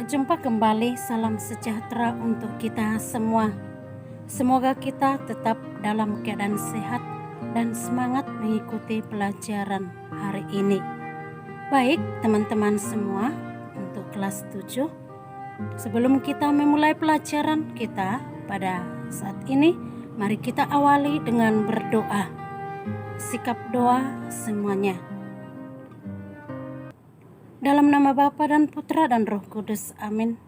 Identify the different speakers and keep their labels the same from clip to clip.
Speaker 1: Selamat jumpa kembali, salam sejahtera untuk kita semua. Semoga kita tetap dalam keadaan sehat dan semangat mengikuti pelajaran hari ini. Baik teman-teman semua, untuk kelas 7, sebelum kita memulai pelajaran kita pada saat ini, mari kita awali dengan berdoa. Sikap doa semuanya. Dalam nama Bapa dan Putra dan Roh Kudus, amin.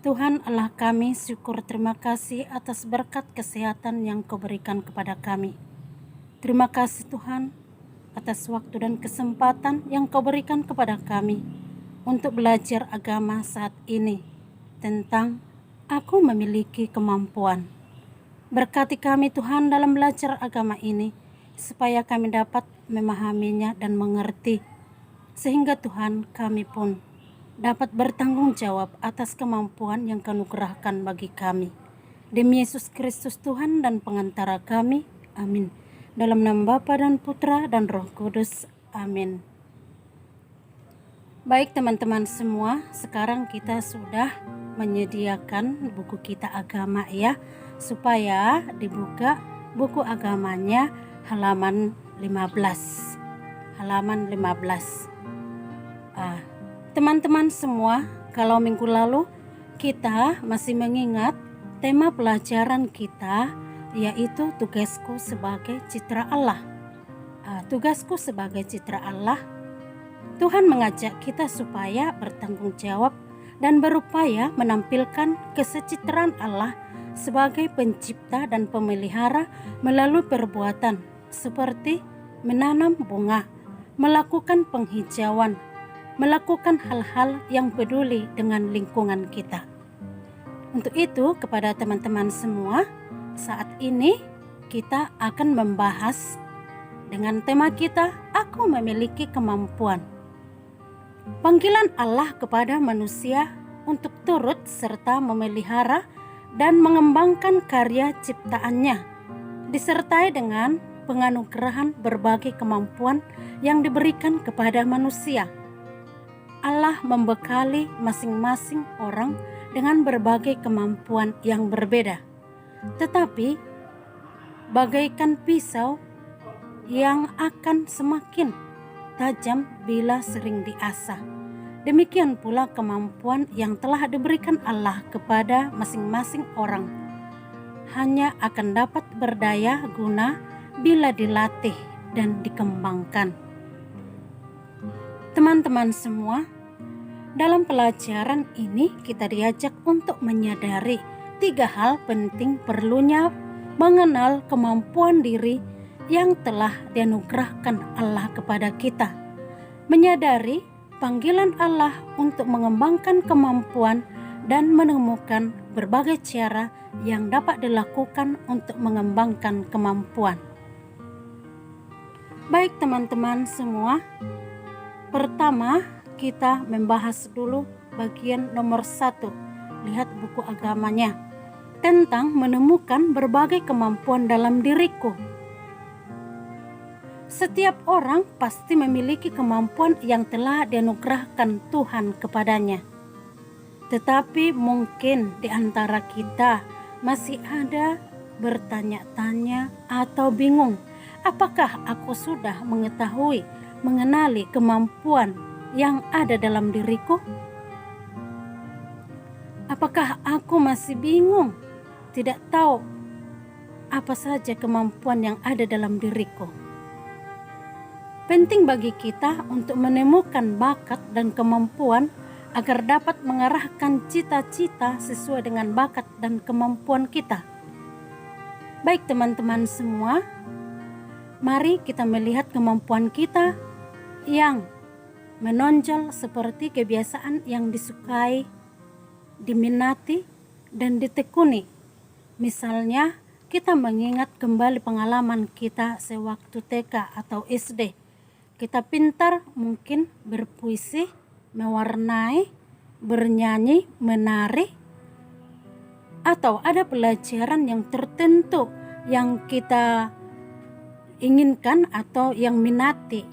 Speaker 1: Tuhan Allah kami, syukur terima kasih atas berkat kesehatan yang Kau berikan kepada kami. Terima kasih Tuhan atas waktu dan kesempatan yang Kau berikan kepada kami untuk belajar agama saat ini tentang aku memiliki kemampuan. Berkati kami Tuhan dalam belajar agama ini, supaya kami dapat memahaminya dan mengerti, sehingga Tuhan kami pun dapat bertanggung jawab atas kemampuan yang Kau anugerahkan bagi kami. Demi Yesus Kristus Tuhan dan pengantara kami, amin. Dalam nama Bapa dan Putra dan Roh Kudus, amin. Baik teman-teman semua, sekarang kita sudah menyediakan buku kita agama ya, supaya dibuka buku agamanya halaman 15. Halaman 15. Teman-teman semua, kalau minggu lalu kita masih mengingat tema pelajaran kita, yaitu tugasku sebagai citra Allah. Tugasku sebagai citra Allah, Tuhan mengajak kita supaya bertanggung jawab dan berupaya menampilkan kesecitraan Allah sebagai pencipta dan pemelihara melalui perbuatan seperti menanam bunga, melakukan penghijauan, melakukan hal-hal yang peduli dengan lingkungan kita. Untuk itu, kepada teman-teman semua, saat ini kita akan membahas dengan tema kita, aku memiliki kemampuan. Panggilan Allah kepada manusia untuk turut serta memelihara dan mengembangkan karya ciptaannya, disertai dengan penganugerahan berbagai kemampuan yang diberikan kepada manusia. Allah membekali masing-masing orang dengan berbagai kemampuan yang berbeda, tetapi bagaikan pisau yang akan semakin tajam bila sering diasah, demikian pula kemampuan yang telah diberikan Allah kepada masing-masing orang hanya akan dapat berdaya guna bila dilatih dan dikembangkan. Teman-teman semua, dalam pelajaran ini kita diajak untuk menyadari 3 hal penting perlunya mengenal kemampuan diri yang telah dianugerahkan Allah kepada kita. Menyadari panggilan Allah untuk mengembangkan kemampuan dan menemukan berbagai cara yang dapat dilakukan untuk mengembangkan kemampuan. Baik teman-teman semua, pertama kita membahas dulu bagian nomor 1. Lihat buku agamanya tentang menemukan berbagai kemampuan dalam diriku. Setiap orang pasti memiliki kemampuan yang telah dianugerahkan Tuhan kepadanya. Tetapi mungkin di antara kita masih ada bertanya-tanya atau bingung, apakah aku sudah mengetahui, mengenali kemampuan yang ada dalam diriku? Apakah aku masih bingung, tidak tahu apa saja kemampuan yang ada dalam diriku? Penting bagi kita untuk menemukan bakat dan kemampuan agar dapat mengarahkan cita-cita sesuai dengan bakat dan kemampuan kita. Baik teman-teman semua, mari kita melihat kemampuan kita yang menonjol seperti kebiasaan yang disukai, diminati, dan ditekuni. Misalnya, kita mengingat kembali pengalaman kita sewaktu TK atau SD. Kita pintar mungkin berpuisi, mewarnai, bernyanyi, menari, atau ada pelajaran yang tertentu yang kita inginkan atau yang minati.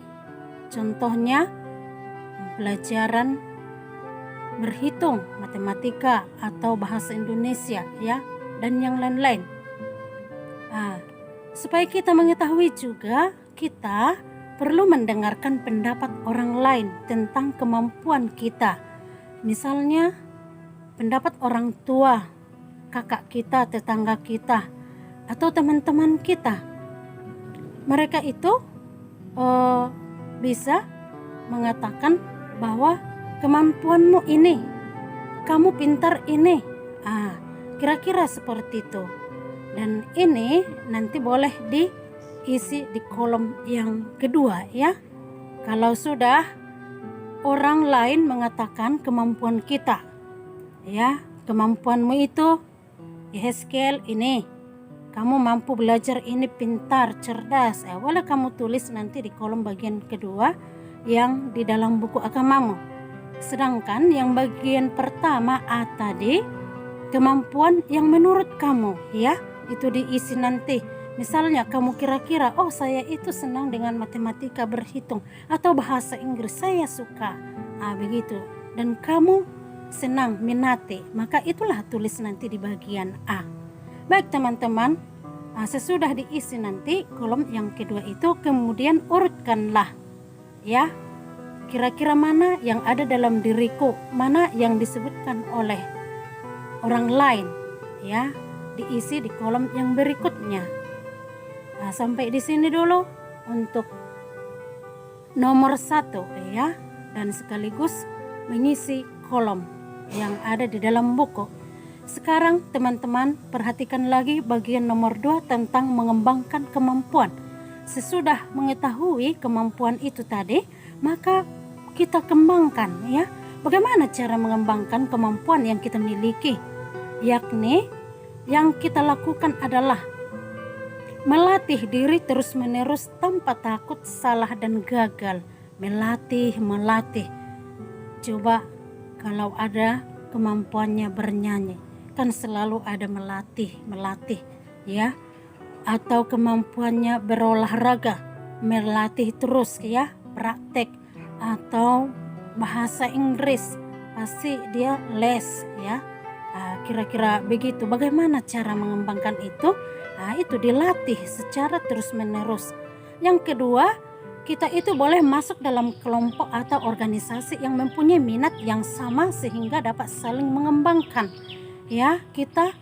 Speaker 1: Contohnya, pelajaran berhitung, matematika atau bahasa Indonesia ya, dan yang lain-lain. Supaya kita mengetahui juga, kita perlu mendengarkan pendapat orang lain tentang kemampuan kita. Misalnya pendapat orang tua, kakak kita, tetangga kita, atau teman-teman kita. Mereka itu bisa mengatakan bahwa kemampuanmu ini, kamu pintar ini. Kira-kira seperti itu. Dan ini nanti boleh diisi di kolom yang kedua ya. Kalau sudah orang lain mengatakan kemampuan kita, ya, kemampuanmu itu Yehezkiel ini, kamu mampu belajar ini, pintar, cerdas, boleh kamu tulis nanti di kolom bagian kedua yang di dalam buku agamamu. Sedangkan yang bagian pertama tadi, kemampuan yang menurut kamu ya, itu diisi nanti. Misalnya kamu kira-kira, oh saya itu senang dengan matematika, berhitung, atau bahasa Inggris, saya suka, begitu. Dan kamu senang, minati, maka itulah tulis nanti di bagian A. Baik teman-teman, sesudah diisi nanti kolom yang kedua itu, kemudian urutkanlah ya, kira-kira mana yang ada dalam diriku, mana yang disebutkan oleh orang lain ya, diisi di kolom yang berikutnya. Sampai di sini dulu untuk nomor 1 ya, dan sekaligus mengisi kolom yang ada di dalam buku. Sekarang teman-teman perhatikan lagi bagian nomor 2 tentang mengembangkan kemampuan. Sesudah mengetahui kemampuan itu tadi, maka kita kembangkan ya. Bagaimana cara mengembangkan kemampuan yang kita miliki? Yakni yang kita lakukan adalah melatih diri terus-menerus tanpa takut salah dan gagal. Melatih. Coba kalau ada kemampuannya bernyanyi, kan selalu ada melatih ya. Atau kemampuannya berolahraga, melatih terus ya, praktek. Atau bahasa Inggris, pasti dia les ya. Kira-kira begitu. Bagaimana cara mengembangkan itu? Itu dilatih secara terus-menerus. Yang kedua, kita itu boleh masuk dalam kelompok atau organisasi yang mempunyai minat yang sama sehingga dapat saling mengembangkan. Ya, kita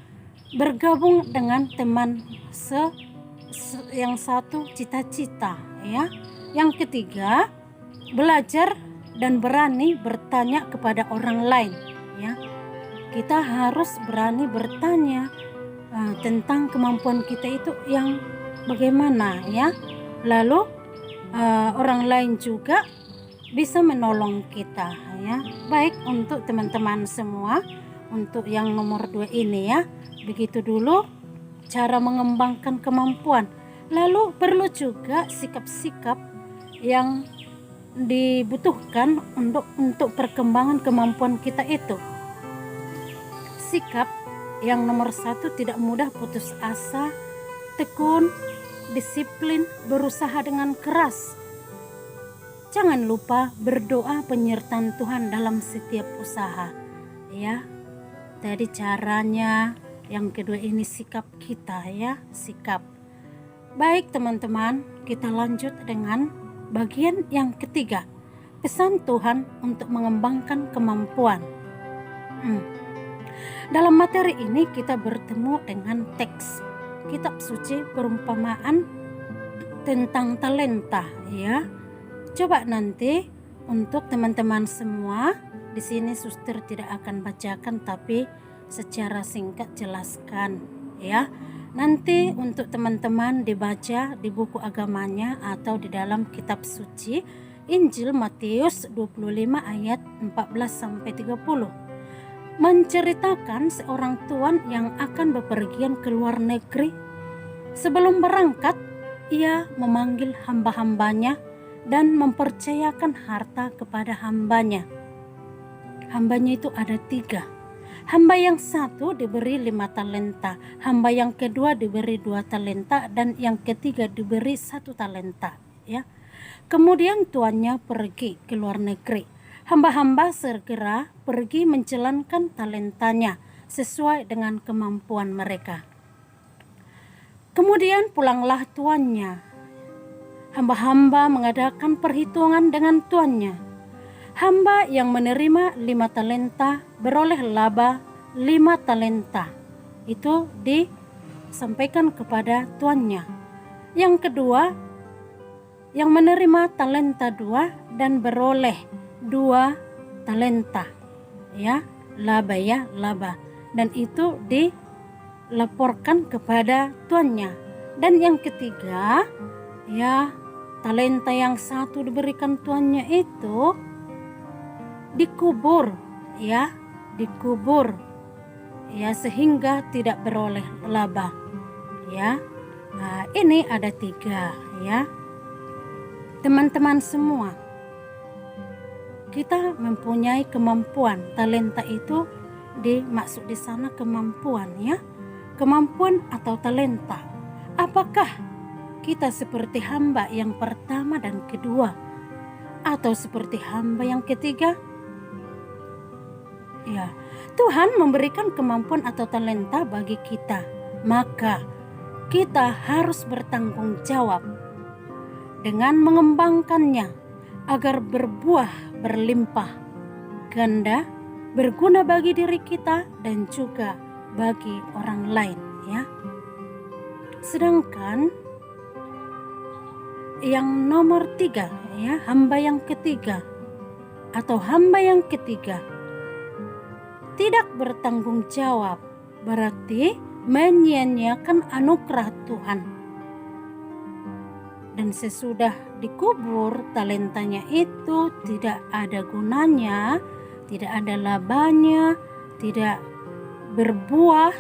Speaker 1: bergabung dengan teman yang satu cita-cita ya. Yang ketiga, belajar dan berani bertanya kepada orang lain ya. Kita harus berani bertanya tentang kemampuan kita itu yang bagaimana ya. Lalu orang lain juga bisa menolong kita ya. Baik untuk teman-teman semua, untuk yang nomor 2 ini ya. Begitu dulu cara mengembangkan kemampuan. Lalu perlu juga sikap-sikap yang dibutuhkan untuk perkembangan kemampuan kita itu. Sikap yang nomor 1, tidak mudah putus asa, tekun, disiplin, berusaha dengan keras. Jangan lupa berdoa penyertaan Tuhan dalam setiap usaha ya. Tadi caranya, yang kedua ini sikap kita ya, sikap. Baik teman-teman, kita lanjut dengan bagian yang ketiga, pesan Tuhan untuk mengembangkan kemampuan. Dalam materi ini kita bertemu dengan teks kitab suci perumpamaan tentang talenta ya. Coba nanti untuk teman-teman semua, di sini suster tidak akan bacakan tapi secara singkat jelaskan ya. Nanti untuk teman-teman dibaca di buku agamanya atau di dalam kitab suci Injil Matius 25 ayat 14 sampai 30. Menceritakan seorang tuan yang akan bepergian ke luar negeri. Sebelum berangkat, ia memanggil hamba-hambanya dan mempercayakan harta kepada hambanya. Hambanya itu ada 3. Hamba yang satu diberi 5 talenta, hamba yang kedua diberi 2 talenta, dan yang ketiga diberi 1 talenta. Ya. Kemudian tuannya pergi ke luar negeri. hamba-hamba segera pergi menjalankan talentanya sesuai dengan kemampuan mereka. Kemudian pulanglah tuannya. Hamba-hamba mengadakan perhitungan dengan tuannya. Hamba yang menerima 5 talenta beroleh laba 5 talenta. Itu disampaikan kepada tuannya. Yang kedua, yang menerima talenta 2 dan beroleh 2 talenta. Ya, laba. Dan itu dilaporkan kepada tuannya. Dan yang ketiga, ya, talenta yang 1 diberikan tuannya itu dikubur, ya, sehingga tidak beroleh laba, ya. Nah, ini ada 3, ya. Teman-teman semua, kita mempunyai kemampuan. Talenta itu dimaksud di sana kemampuan, ya. Kemampuan atau talenta. Apakah kita seperti hamba yang pertama dan kedua, atau seperti hamba yang ketiga? Ya, Tuhan memberikan kemampuan atau talenta bagi kita, maka kita harus bertanggung jawab dengan mengembangkannya agar berbuah berlimpah ganda, berguna bagi diri kita dan juga bagi orang lain, ya. Sedangkan yang nomor 3, ya, hamba yang ketiga atau hamba yang ketiga tidak bertanggung jawab, berarti menyia-nyiakan anugerah Tuhan. Dan sesudah dikubur, talentanya itu tidak ada gunanya, tidak ada labanya, tidak berbuah.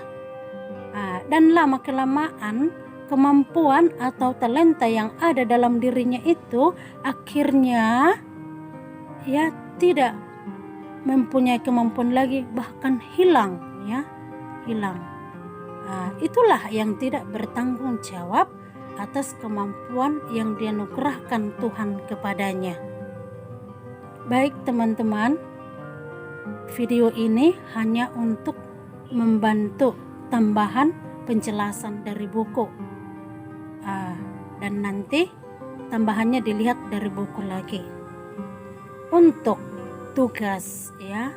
Speaker 1: Dan lama-kelamaan kemampuan atau talenta yang ada dalam dirinya itu akhirnya, ya, tidak mempunyai kemampuan lagi, bahkan hilang, ya, hilang. Itulah yang tidak bertanggung jawab atas kemampuan yang dianugerahkan Tuhan kepadanya. Baik teman-teman, video ini hanya untuk membantu tambahan penjelasan dari buku, dan nanti tambahannya dilihat dari buku lagi. Untuk tugas, ya,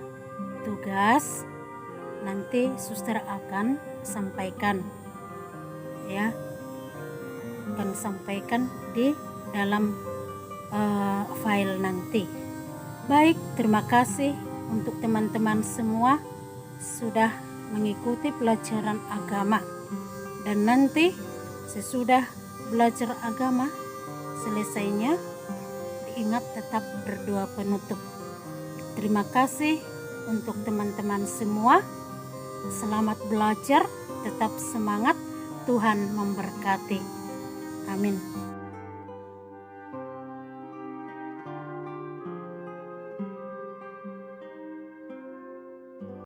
Speaker 1: tugas nanti suster akan sampaikan, ya, akan sampaikan di dalam file nanti. Baik, terima kasih untuk teman-teman semua sudah mengikuti pelajaran agama. Dan nanti sesudah belajar agama selesainya, diingat tetap berdoa penutup. Terima kasih untuk teman-teman semua. Selamat belajar, tetap semangat, Tuhan memberkati. Amin.